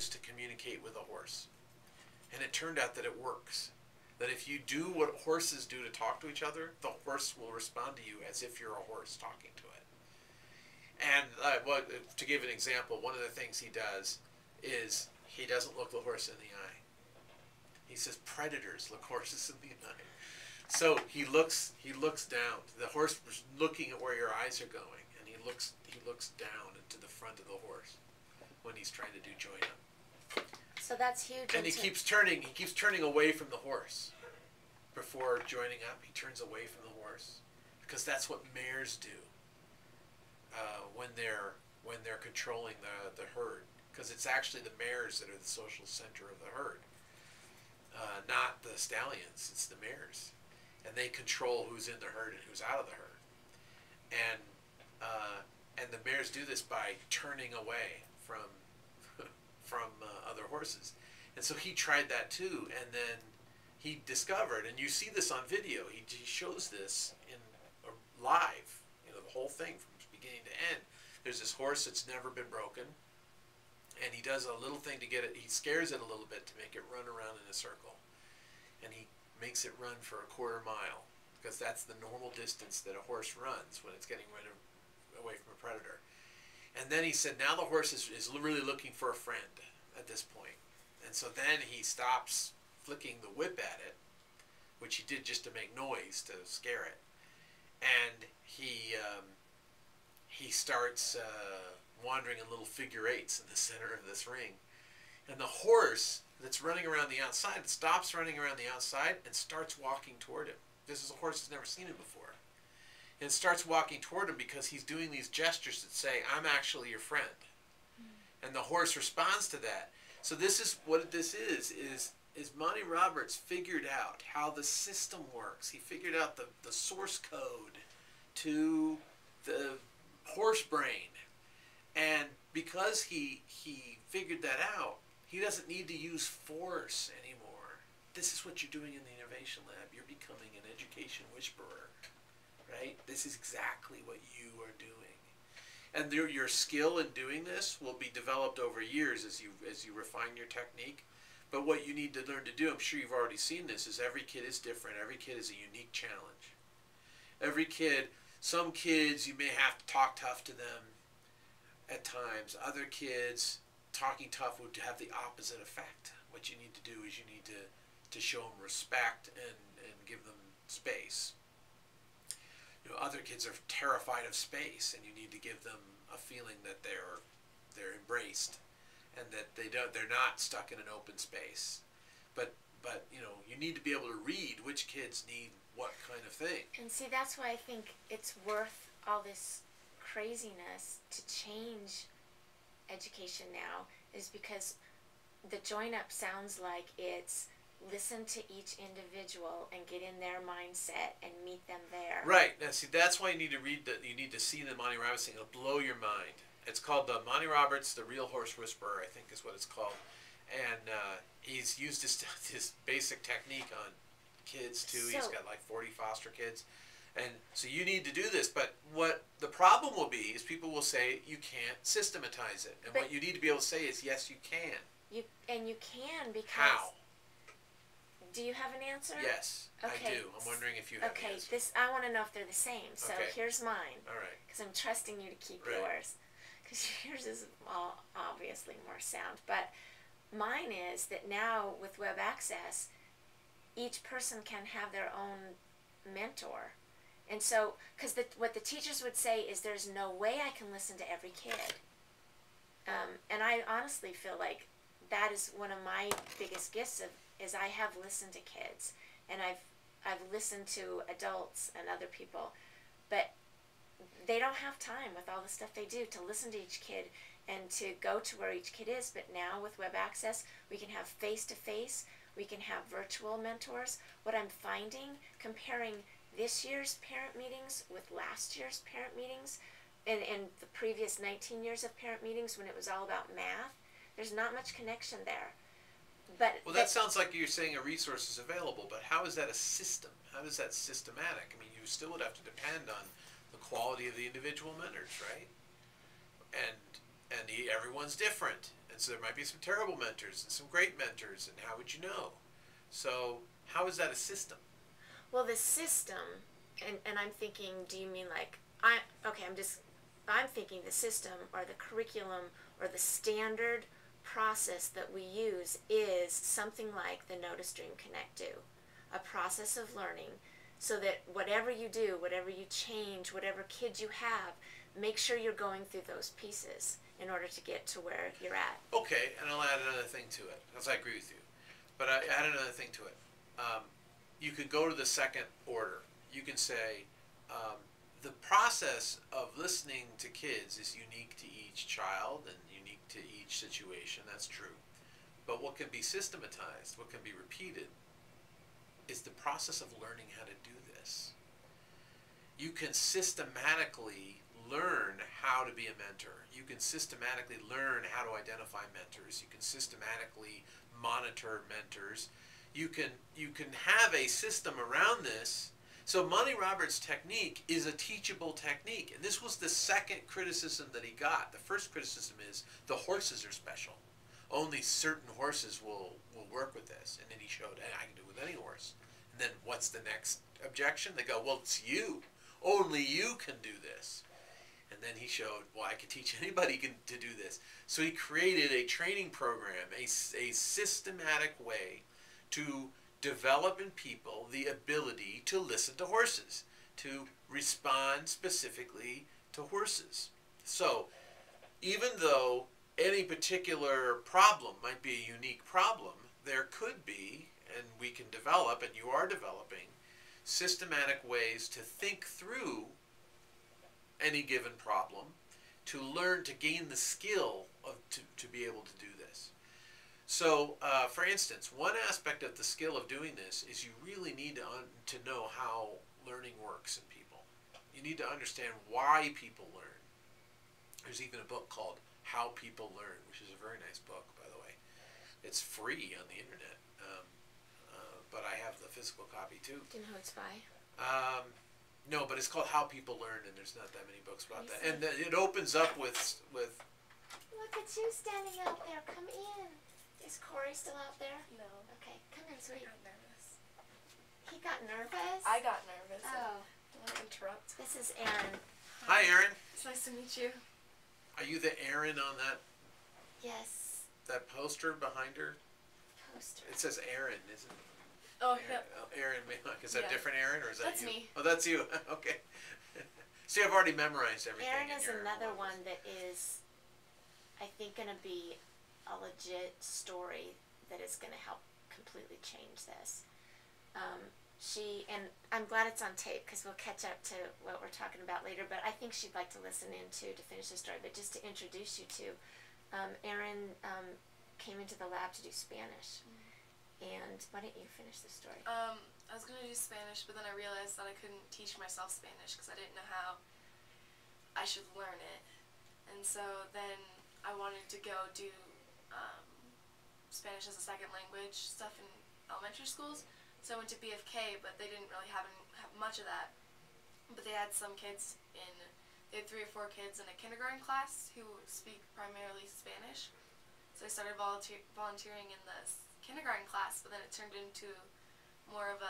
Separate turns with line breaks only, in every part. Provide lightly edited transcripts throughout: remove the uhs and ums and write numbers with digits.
use to communicate with a horse. And it turned out that it works. That if you do what horses do to talk to each other, the horse will respond to you as if you're a horse talking to it. And to give an example, one of the things he does is he doesn't look the horse in the eye. He says predators look horses in the eye. So he looks down. The horse is looking at where your eyes are going, and he looks down into the front of the horse when he's trying to do join up.
So that's huge.
And he keeps turning away from the horse before joining up. He turns away from the horse because that's what mares do when they're controlling the herd. Because it's actually the mares that are the social center of the herd, not the stallions. It's the mares, and they control who's in the herd and who's out of the herd. And the mares do this by turning away from other horses. And so he tried that too, and then he discovered, and you see this on video, he shows this in live, the whole thing from beginning to end. There's this horse that's never been broken, and he does a little thing to get it, he scares it a little bit to make it run around in a circle. And he makes it run for a quarter mile, because that's the normal distance that a horse runs when it's getting away from a predator. And then he said, now the horse is really looking for a friend at this point. And so then he stops flicking the whip at it, which he did just to make noise, to scare it. And he starts wandering in little figure eights in the center of this ring. And the horse that's running around the outside stops running around the outside and starts walking toward him. This is a horse that's never seen him before. And it starts walking toward him because he's doing these gestures that say, I'm actually your friend. And the horse responds to that. So this is what this is Monty Roberts figured out how the system works. He figured out the source code to the horse brain. And because he figured that out, he doesn't need to use force anymore. This is what you're doing in the Innovation Lab. You're becoming an education whisperer, right? This is exactly what you are doing. And your skill in doing this will be developed over years as you refine your technique. But what you need to learn to do, I'm sure you've already seen this, is every kid is different. Every kid is a unique challenge. Every kid, some kids you may have to talk tough to them at times. Other kids, talking tough would have the opposite effect. What you need to do is you need to show them respect and give them space. Other kids are terrified of space, and you need to give them a feeling that they're embraced, and that they're not stuck in an open space. But you need to be able to read which kids need what kind of thing.
And see, that's why I think it's worth all this craziness to change education now, is because the join up sounds like it's listen to each individual and get in their mindset and meet them there.
Right. Now, see, that's why you need to read you need to see the Monty Roberts thing. It'll blow your mind. It's called the Monty Roberts, the Real Horse Whisperer, I think is what it's called. And he's used his basic technique on kids too. He's got like 40 foster kids. And so you need to do this, but what the problem will be is people will say you can't systematize it. And what you need to be able to say is, yes, you can.
You can because...
How?
Do you have an answer?
Yes, okay. I do. I'm wondering if you have an answer.
Okay, I want to know if they're the same. So here's mine.
All right.
Because I'm trusting you to keep yours. Because yours is obviously more sound. But mine is that now with web access, each person can have their own mentor. And so, because what the teachers would say is there's no way I can listen to every kid. And I honestly feel like that is one of my biggest gifts is I have listened to kids, and I've listened to adults and other people, but they don't have time with all the stuff they do to listen to each kid and to go to where each kid is. But now with web access, we can have face-to-face, we can have virtual mentors. What I'm finding, comparing this year's parent meetings with last year's parent meetings, and the previous 19 years of parent meetings when it was all about math, there's not much connection there.
Well, that sounds like you're saying a resource is available, but how is that a system? How is that systematic? I mean, you still would have to depend on the quality of the individual mentors, right? And and everyone's different, and so there might be some terrible mentors and some great mentors, and how would you know? So how is that a system?
Well, the system, and I'm thinking, do you mean like, I'm thinking the system or the curriculum or the standard process that we use is something like the Notice Dream Connect do, a process of learning, so that whatever you do, whatever you change, whatever kids you have, make sure you're going through those pieces in order to get to where you're at.
Okay, and I'll add another thing to it, because I agree with you. But I add another thing to it. You could go to the second order. You can say, the process of listening to kids is unique to each child and unique to each situation. That's true. But what can be systematized, what can be repeated, is the process of learning how to do this. You can systematically learn how to be a mentor. You can systematically learn how to identify mentors. You can systematically monitor mentors. You can have a system around this. So Monty Roberts' technique is a teachable technique. And this was the second criticism that he got. The first criticism is the horses are special. Only certain horses will work with this. And then he showed, hey, I can do it with any horse. And then what's the next objection? They go, well, it's you. Only you can do this. And then he showed, well, I can teach anybody to do this. So he created a training program, a systematic way to develop in people the ability to listen to horses, to respond specifically to horses. So even though any particular problem might be a unique problem, there could be, and we can develop, and you are developing, systematic ways to think through any given problem, to learn to gain the skill to be able to do this. So, for instance, one aspect of the skill of doing this is you really need to know how learning works in people. You need to understand why people learn. There's even a book called How People Learn, which is a very nice book, by the way. It's free on the internet, but I have the physical copy too.
Do you know who it's by?
No, but it's called How People Learn, and there's not that many books about that. And it opens up with...
Look at you standing out there. Come in. Is Corey still out there?
No.
Okay, come in, sweetie.
I got nervous.
He got nervous?
I got nervous.
Oh.
Don't want to interrupt.
This is Erin.
Hi, Erin.
It's nice to meet you.
Are you the Erin on
Yes.
that poster behind her?
Poster.
It says Erin, isn't it?
Oh,
Erin,
yeah.
Erin Maylock. Is that
Yeah.
different Erin, or is that
That's
you?
me.
Oh, that's you. Okay. See, I've already memorized everything.
Erin
in
is
your
another
one.
one that is, I think, going to be a legit story that is going to help completely change this. And I'm glad it's on tape because we'll catch up to what we're talking about later, but I think she'd like to listen in too to finish the story. But just to introduce you to, Erin came into the lab to do Spanish. And why don't you finish the story?
I was going to do Spanish, but then I realized that I couldn't teach myself Spanish because I didn't know how I should learn it. And so then I wanted to go do Spanish as a second language stuff in elementary schools. So I went to BFK, but they didn't really have much of that. But they had some kids they had 3 or 4 kids in a kindergarten class who speak primarily Spanish. So I started volunteering in the kindergarten class, but then it turned into more of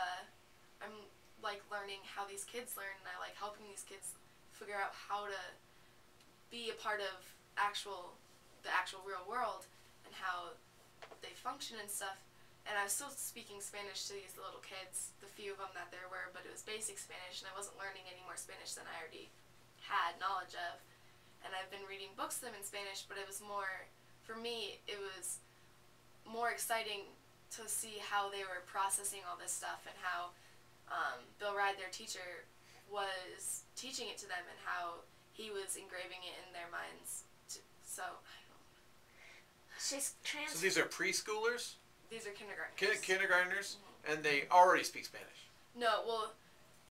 I'm like learning how these kids learn, and I like helping these kids figure out how to be a part of the actual real world and how they function and stuff. And I was still speaking Spanish to these little kids, the few of them that there were, but it was basic Spanish, and I wasn't learning any more Spanish than I already had knowledge of. And I've been reading books to them in Spanish, but it was more, for me, it was more exciting to see how they were processing all this stuff, and how Bill Ride, their teacher, was teaching it to them, and how he was engraving it in their minds. So, I don't know.
She's
So these are preschoolers?
These are kindergartners.
Kindergartners? And they already speak Spanish?
No, well,